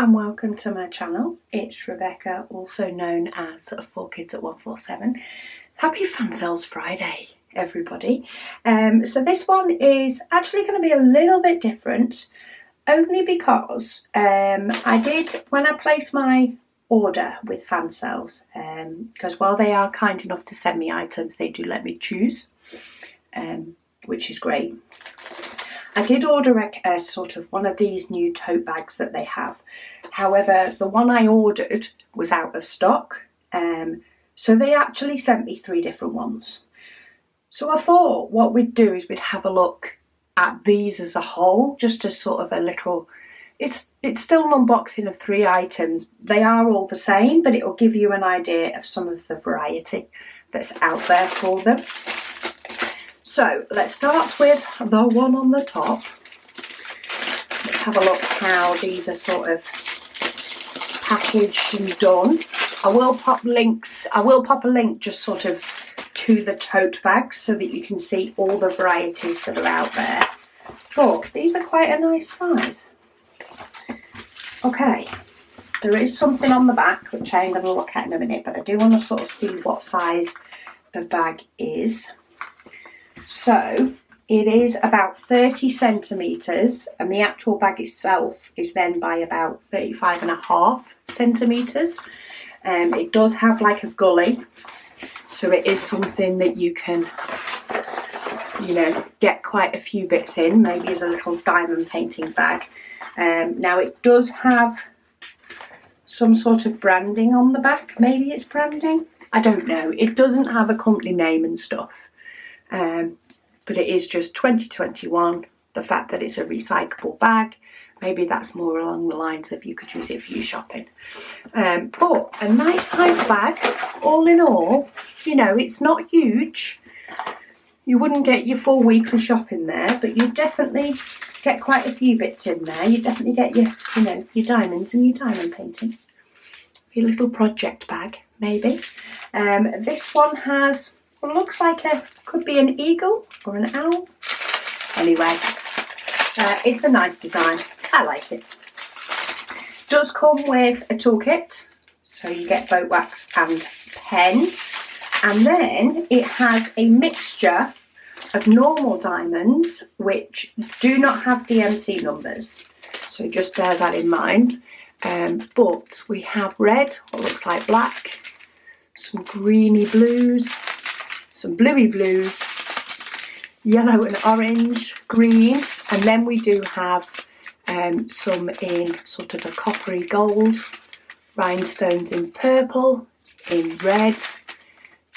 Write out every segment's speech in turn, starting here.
and welcome to my channel. It's Rebecca, also known as 4Kids at 147. Happy Fansells Friday, everybody. So this one is actually going to be a little bit different, only because I did, when I placed my order with Fansells, because while they are kind enough to send me items, they do let me choose, which is great. I did order a sort of one of these new tote bags that they have. However, the one I ordered was out of stock. So they actually sent me 3 different ones. So I thought what we'd do is we'd have a look at these as a whole, just as sort of a little, it's still an unboxing of 3 items. They are all the same, but it'll give you an idea of some of the variety that's out there for them. So let's start with the one on the top. Let's have a look how these are sort of packaged and done. I will pop a link just sort of to the tote bags so that you can see all the varieties that are out there. But these are quite a nice size. Okay, there is something on the back which I'm going to look at in a minute, but I do want to sort of see what size the bag is. So it is about 30 centimetres and the actual bag itself is then by about 35.5 centimetres. It does have like a gully, so it is something that you can, you know, get quite a few bits in, maybe as a little diamond painting bag. Now it does have some sort of branding on the back, maybe it's branding, I don't know. It doesn't have a company name and stuff. But it is just 2021. The fact that it's a recyclable bag, maybe that's more along the lines of you could use it for your shopping. But a nice size bag, all in all, you know, it's not huge. You wouldn't get your full weekly shopping there, but you definitely get quite a few bits in there. You definitely get your, you know, your diamonds and your diamond painting. Your little project bag, maybe. This one has, well, looks like could be an eagle or an owl. Anyway, it's a nice design. I like it. Does come with a toolkit, so you get boat wax and pen, and then it has a mixture of normal diamonds which do not have DMC numbers, so just bear that in mind. But we have red, what looks like black, some greeny blues, some bluey blues, yellow and orange, green, and then we do have some in sort of a coppery gold, rhinestones in purple, in red,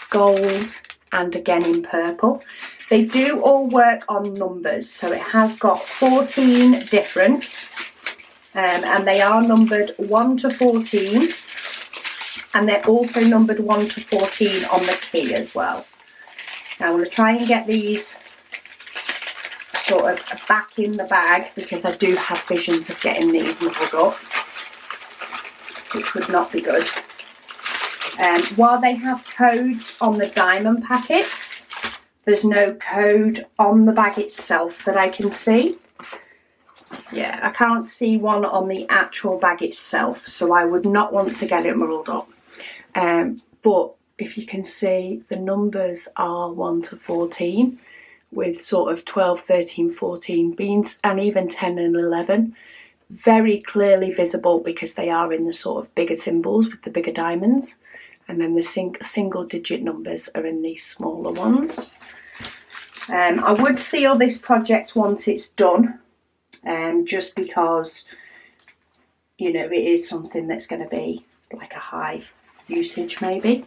gold, and again in purple. They do all work on numbers, so it has got 14 different, and they are numbered 1 to 14, and they're also numbered 1 to 14 on the key as well. Now I'm going to try and get these sort of back in the bag because I do have visions of getting these muddled up, which would not be good. While they have codes on the diamond packets, there's no code on the bag itself that I can see. Yeah, I can't see one on the actual bag itself, so I would not want to get it muddled up. But if you can see, the numbers are 1 to 14 with sort of 12, 13, 14 beans, and even 10 and 11. Very clearly visible because they are in the sort of bigger symbols with the bigger diamonds. And then the single digit numbers are in these smaller ones. I would seal this project once it's done, just because, you know, it is something that's going to be like a high usage maybe.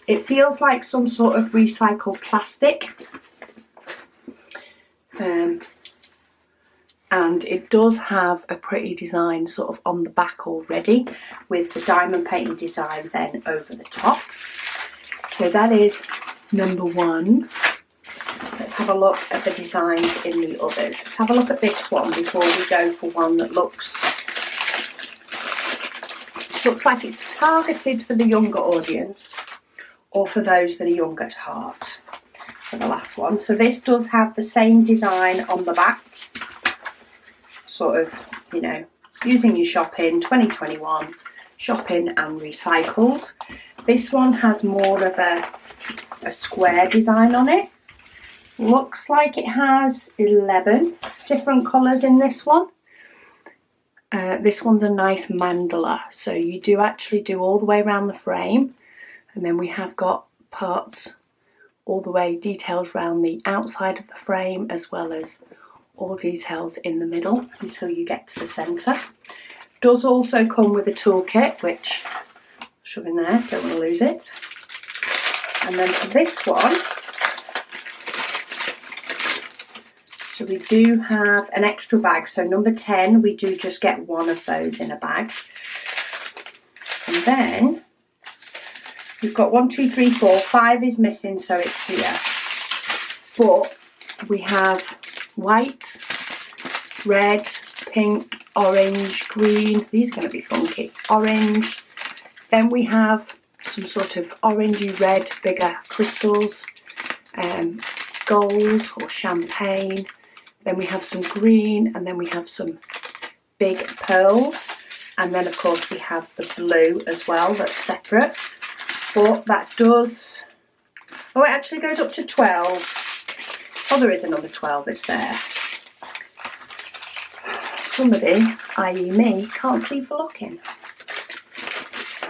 It feels like some sort of recycled plastic, and it does have a pretty design sort of on the back already with the diamond painting design then over the top. So that is number 1. Let's have a look at the designs in the others. Let's have a look at this one before we go for one that looks like it's targeted for the younger audience, or for those that are young at heart, for the last one. So this does have the same design on the back, sort of, you know, using your shopping, 2021, shopping and recycled. This one has more of a square design on it. Looks like it has 11 different colours in this one. This one's a nice mandala, so you do actually do all the way around the frame, and then we have got parts all the way, details around the outside of the frame, as well as all details in the middle until you get to the centre. Does also come with a toolkit, which I'll shove in there, don't want to lose it. And then for this one, so we do have an extra bag. So number 10, we do just get one of those in a bag. And then we've got 1, 2, 3, 4, 5 is missing, so it's here. But we have white, red, pink, orange, green. These are going to be funky. Orange. Then we have some sort of orangey red, bigger crystals. Gold or champagne. Then we have some green, and then we have some big pearls. And then of course we have the blue as well, that's separate. But that does, oh, it actually goes up to 12. Oh, there is another 12, it's there. Somebody, i.e. me, can't see for looking.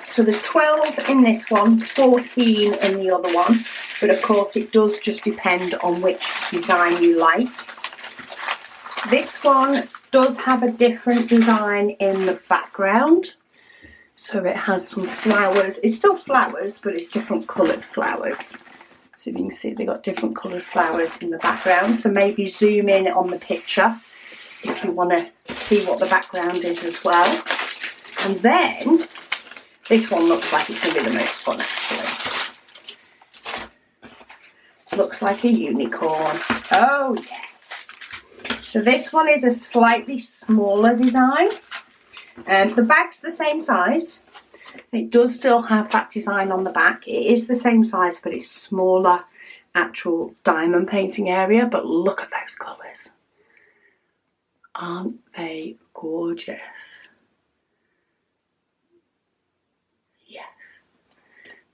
So there's 12 in this one, 14 in the other one. But of course it does just depend on which design you like. This one does have a different design in the background. So it has some flowers. It's still flowers, but it's different coloured flowers. So you can see they've got different coloured flowers in the background. So maybe zoom in on the picture if you want to see what the background is as well. And then this one looks like it's going to be the most fun actually. Looks like a unicorn. Oh yes. So this one is a slightly smaller design. The bag's the same size. It does still have that design on the back. It is the same size, but it's smaller actual diamond painting area. But look at those colours. Aren't they gorgeous? Yes.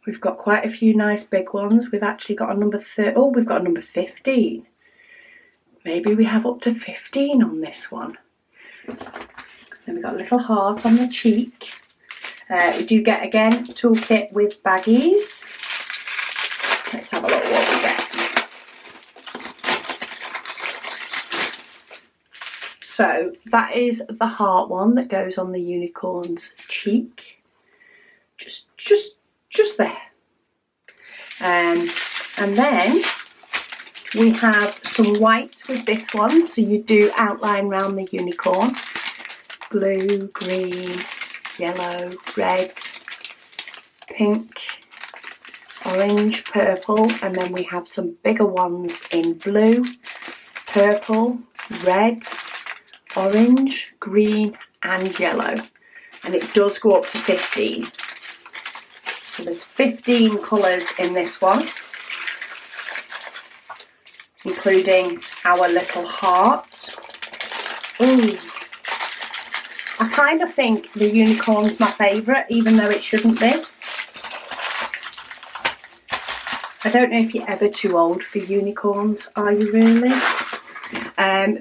We've got quite a few nice big ones. We've actually got a number 30. Oh, we've got a number 15. Maybe we have up to 15 on this one. Then we've got a little heart on the cheek. We do get, again, a toolkit with baggies. Let's have a look what we get. So that is the heart one that goes on the unicorn's cheek. Just there. And then we have some white with this one, so you do outline around the unicorn. Blue, green, yellow, red, pink, orange, purple, and then we have some bigger ones in blue, purple, red, orange, green and yellow. And it does go up to 15. So there's 15 colours in this one, including our little heart. Ooh. I kind of think the unicorn's my favourite, even though it shouldn't be. I don't know if you're ever too old for unicorns, are you really?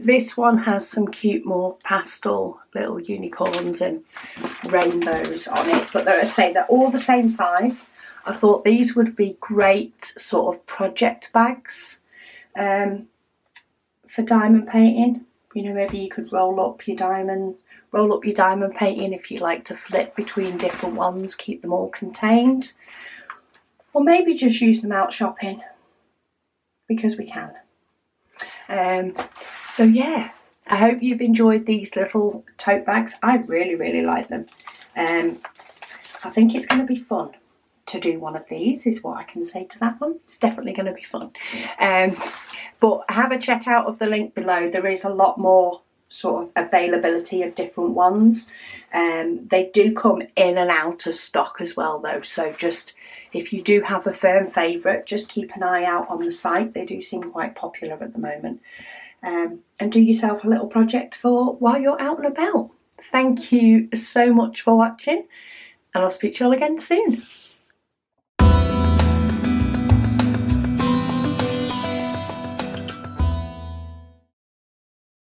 This one has some cute, more pastel little unicorns and rainbows on it, but I say they're all the same size. I thought these would be great sort of project bags for diamond painting. You know, maybe you could roll up your diamond painting if you like to flip between different ones, keep them all contained. Or maybe just use them out shopping, because we can. So yeah, I hope you've enjoyed these little tote bags. I really like them. I think it's going to be fun to do one of these, is what I can say to that one. It's definitely going to be fun. But have a check out of the link below. There is a lot more sort of availability of different ones. They do come in and out of stock as well though, so just if you do have a firm favourite, just keep an eye out on the site. They do seem quite popular at the moment. And do yourself a little project for while you're out and about. thank you so much for watching, and I'll speak to you all again soon.